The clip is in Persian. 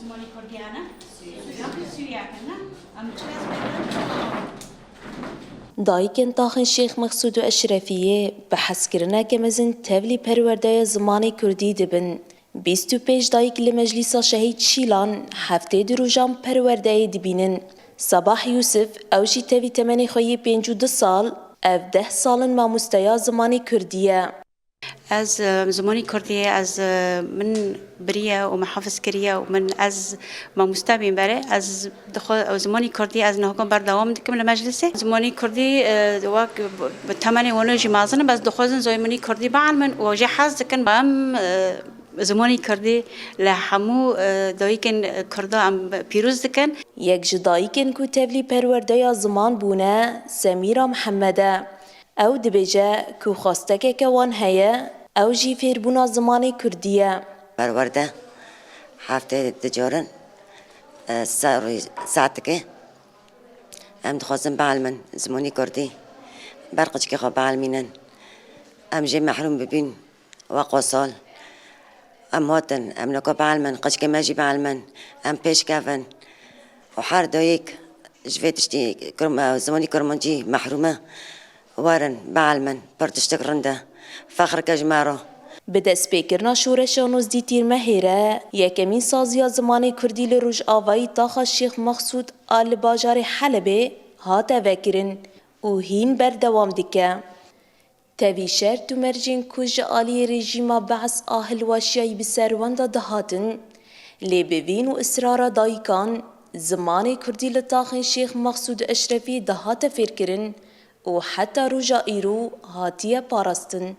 زمانی کردیانه سوریه کنه دایکن تاخن شیخ مقصود و اشرفیه به حسکرنه که مزن تولی پرورده زمانی کردی دبن 25 دایک لمجلس شهید شیلان هفته دروجان پرورده دبینن صباح یوسف اوشی توی تمنی خویی 52 سال او 10 سال ماموستیا زمانی کردیه از زمانی کردی از من بریه و محافظ کریه و من از ما مستبین بره از زمانی کردی از نهکم بر دوام دکم لمجلسه زمانی کردی واق بتمنی ونجی مازن بس دخوازن زمانی کردی بعلمن و جهاز کن بام زمانی کردی لحمو دایکن کرده ام پیروز دکن یک جدایکن کو تولی پرورده زمان بونه سمیرا محمده او دبیجه که خواسته که وان هیا او جی فیربونا زمانی کردیه پرورده هفته دجارن ساعت که ام دخواستم بعلمن زمانی کردی برقش که خواب بعلمینن ام جی محروم ببین وقوصال ام هاتن ام نکو بعلمن قش که ماجی بعلمن ام پیش کفن و هر دایک جویتشتی زمانی کرمانجی محرومه وارن بعلمن پرتشتکرنده فخر کجمارو به دست پیکرنا شورش نوزدی تیر مهیره یکمین سازیا زمانی کردی لروج آوایی تاخا شیخ مقصود آل باجار حلبه هاته وکرن و هین بردوام دیکه تاوی شهر تو مرجین کج آلی رژیما بعث آهل واشیایی بسروانده دهاتن لیبوین و اصرار دایکان زمانی کردی لطاخن شیخ مقصود اشرفی دهات فکرن و حتی روژا ایرو هاتیه پارستن